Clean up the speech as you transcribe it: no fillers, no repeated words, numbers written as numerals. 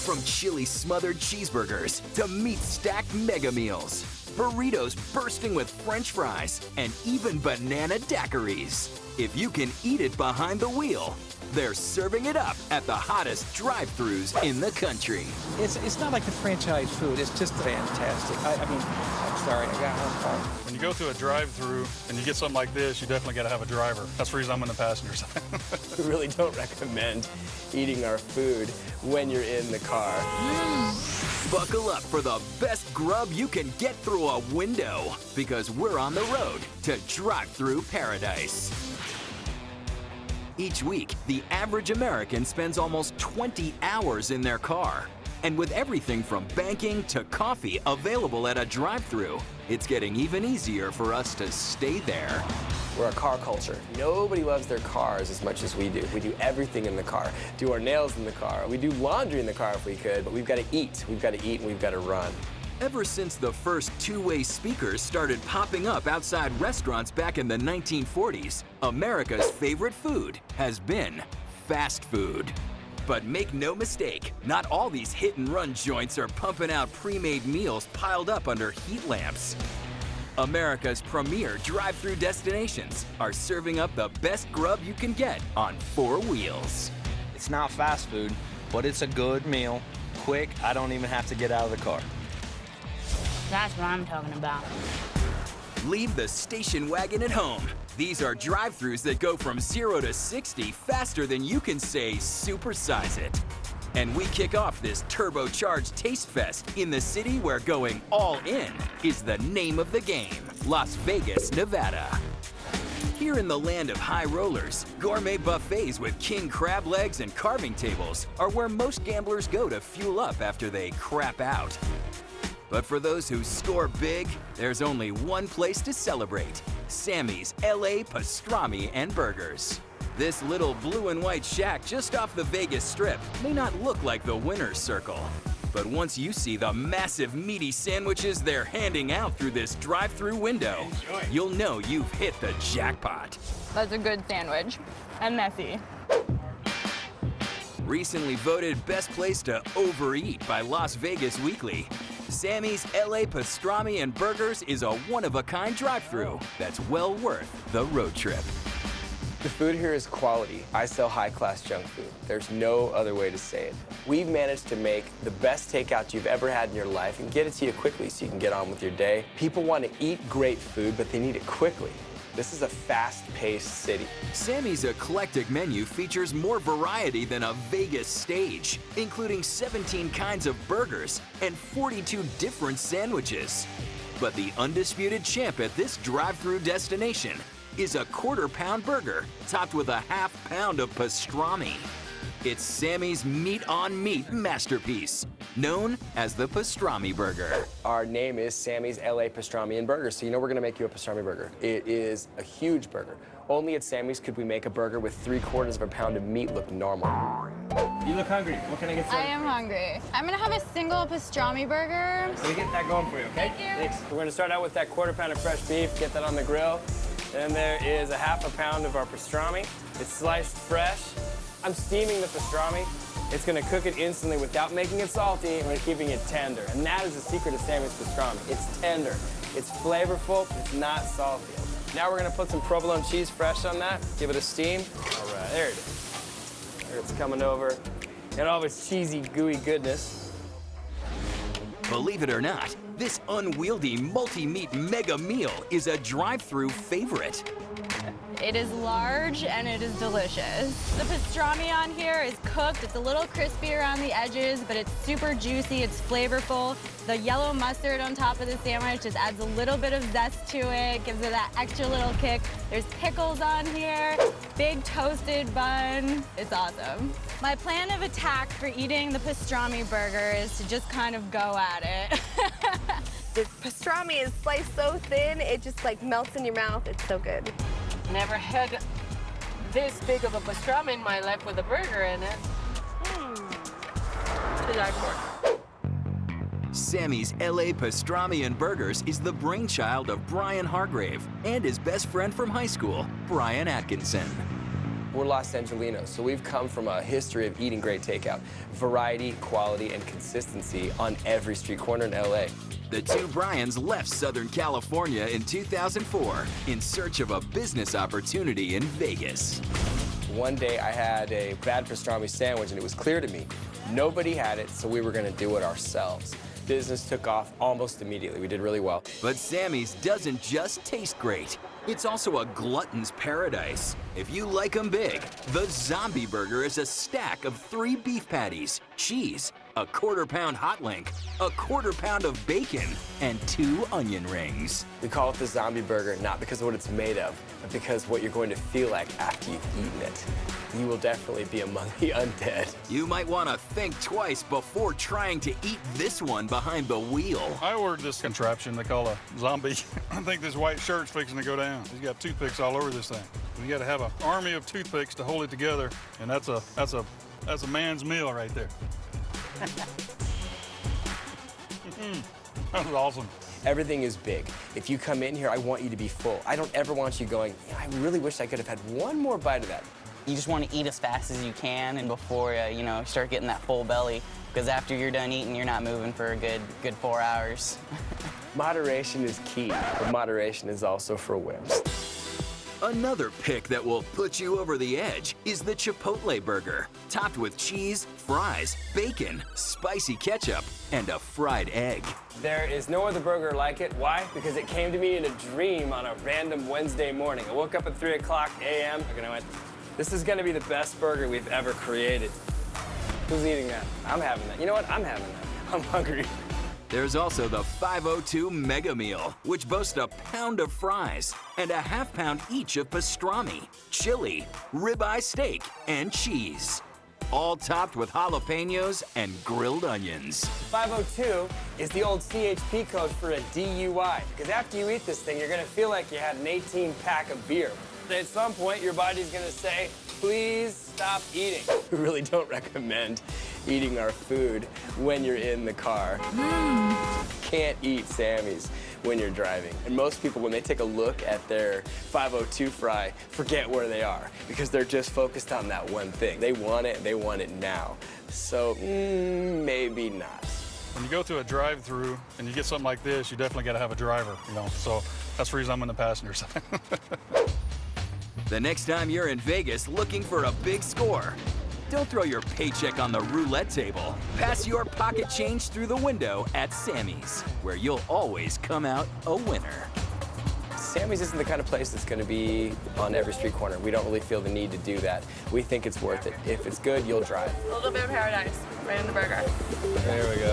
From chili smothered cheeseburgers to meat stacked mega meals, burritos bursting with French fries, and even banana daiquiris. If you can eat it behind the wheel, they're serving it up at the hottest drive-thrus in the country. It's not like the franchise food. It's just fantastic. I mean, I'm sorry, I got one part. When you go through a drive-through and you get something like this, you definitely got to have a driver. That's the reason I'm in the passenger side. We really don't recommend eating our food when you're in the car. Buckle up for the best grub you can get through a window, because we're on the road to Thru Paradise. Each week, the average American spends almost 20 hours in their car. And with everything from banking to coffee available at a drive-thru, it's getting even easier for us to stay there. We're a car culture. Nobody loves their cars as much as we do. We do everything in the car, do our nails in the car, we do laundry in the car if we could, but we've got to eat. We've got to eat and we've got to run. Ever since the first two-way speakers started popping up outside restaurants back in the 1940s, America's favorite food has been fast food. But make no mistake, not all these hit-and-run joints are pumping out pre-made meals piled up under heat lamps. America's premier drive-thru destinations are serving up the best grub you can get on 4 wheels. It's not fast food, but it's a good meal. Quick, I don't even have to get out of the car. That's what I'm talking about. Leave the station wagon at home. These are drive-thrus that go from 0 to 60 faster than you can say supersize it. And we kick off this turbocharged taste fest in the city where going all in is the name of the game, Las Vegas, Nevada. Here in the land of high rollers, gourmet buffets with king crab legs and carving tables are where most gamblers go to fuel up after they crap out. But for those who score big, there's only one place to celebrate: Sammy's LA Pastrami and Burgers. This little blue and white shack just off the Vegas Strip may not look like the winner's circle. But once you see the massive meaty sandwiches they're handing out through this drive-thru window, you'll know you've hit the jackpot. That's a good sandwich. And messy. Recently voted best place to overeat by Las Vegas Weekly, Sammy's LA Pastrami and Burgers is a one-of-a-kind drive-thru that's well worth the road trip. The food here is quality. I sell high-class junk food. There's no other way to say it. We've managed to make the best takeout you've ever had in your life and get it to you quickly so you can get on with your day. People want to eat great food, but they need it quickly. This is a fast-paced city. Sammy's eclectic menu features more variety than a Vegas stage, including 17 kinds of burgers and 42 different sandwiches. But the undisputed champ at this drive-thru destination is a quarter-pound burger topped with a half-pound of pastrami. It's Sammy's meat-on-meat masterpiece, known as the Pastrami Burger. Our name is Sammy's LA Pastrami and Burger, so you know we're gonna make you a pastrami burger. It is a huge burger. Only at Sammy's could we make a burger with 3/4 of a pound of meat look normal. You look hungry. What can I get for you? I am hungry. I'm gonna have a single pastrami burger. So we get that going for you, okay? Thank you. Thanks. We're gonna start out with that quarter pound of fresh beef, get that on the grill. Then there is a half a pound of our pastrami. It's sliced fresh. I'm steaming the pastrami. It's gonna cook it instantly without making it salty, and we're keeping it tender. And that is the secret of Sammy's pastrami. It's tender, it's flavorful, it's not salty. Now we're gonna put some provolone cheese fresh on that, give it a steam. All right, there it is. There it's coming over. And all this cheesy, gooey goodness. Believe it or not, this unwieldy multi-meat mega meal is a drive-thru favorite. It is large and it is delicious. The pastrami on here is cooked. It's a little crispy around the edges, but it's super juicy, it's flavorful. The yellow mustard on top of the sandwich just adds a little bit of zest to it, gives it that extra little kick. There's pickles on here, big toasted bun. It's awesome. My plan of attack for eating the pastrami burger is to just kind of go at it. The pastrami is sliced so thin, it just like melts in your mouth. It's so good. Never had this big of a pastrami in my life with a burger in it. To die for. Sammy's LA Pastrami and Burgers is the brainchild of Bryan Hargrave and his best friend from high school, Bryan Atkinson. We're Los Angelinos, so we've come from a history of eating great takeout. Variety, quality, and consistency on every street corner in LA. The two Bryans left Southern California in 2004 in search of a business opportunity in Vegas. One day I had a bad pastrami sandwich and it was clear to me nobody had it, so we were gonna do it ourselves. Business took off almost immediately. We did really well. But Sammy's doesn't just taste great. It's also a glutton's paradise. If you like them big, the Zombie Burger is a stack of 3 beef patties, cheese, a quarter-pound hot link, a quarter-pound of bacon, and 2 onion rings. We call it the Zombie Burger not because of what it's made of, but because what you're going to feel like after you've eaten it. You will definitely be among the undead. You might want to think twice before trying to eat this one behind the wheel. I ordered this contraption they call a zombie. I think this white shirt's fixing to go down. He's got toothpicks all over this thing. You got to have an army of toothpicks to hold it together, and that's a man's meal right there. That was awesome. Everything is big. If you come in here, I want you to be full. I don't ever want you going, I really wish I could have had one more bite of that. You just want to eat as fast as you can and before you know, start getting that full belly, because after you're done eating, you're not moving for a good 4 hours. Moderation is key, but moderation is also for wimps. Another pick that will put you over the edge is the Chipotle Burger, topped with cheese, fries, bacon, spicy ketchup, and a fried egg. There is no other burger like it. Why? Because it came to me in a dream on a random Wednesday morning. I woke up at 3 o'clock a.m. and I went, this is gonna be the best burger we've ever created. Who's eating that? I'm having that. You know what? I'm having that. I'm hungry. There's also the 502 Mega Meal, which boasts a pound of fries and a half pound each of pastrami, chili, ribeye steak, and cheese. All topped with jalapenos and grilled onions. 502 is the old CHP code for a DUI, because after you eat this thing, you're gonna feel like you had an 18-pack of beer. At some point, your body's gonna say, please stop eating. We really don't recommend eating our food when you're in the car. Can't eat Sammy's when you're driving. And most people, when they take a look at their 502 fry, forget where they are because they're just focused on that one thing. They want it, and they want it now. So, maybe not. When you go through a drive-through and you get something like this, you definitely got to have a driver, you know. So that's the reason I'm in the passenger side. The next time you're in Vegas looking for a big score, don't throw your paycheck on the roulette table. Pass your pocket change through the window at Sammy's, where you'll always come out a winner. Sammy's isn't the kind of place that's going to be on every street corner. We don't really feel the need to do that. We think it's worth it. If it's good, you'll drive. A little bit of paradise right in the burger. There we go.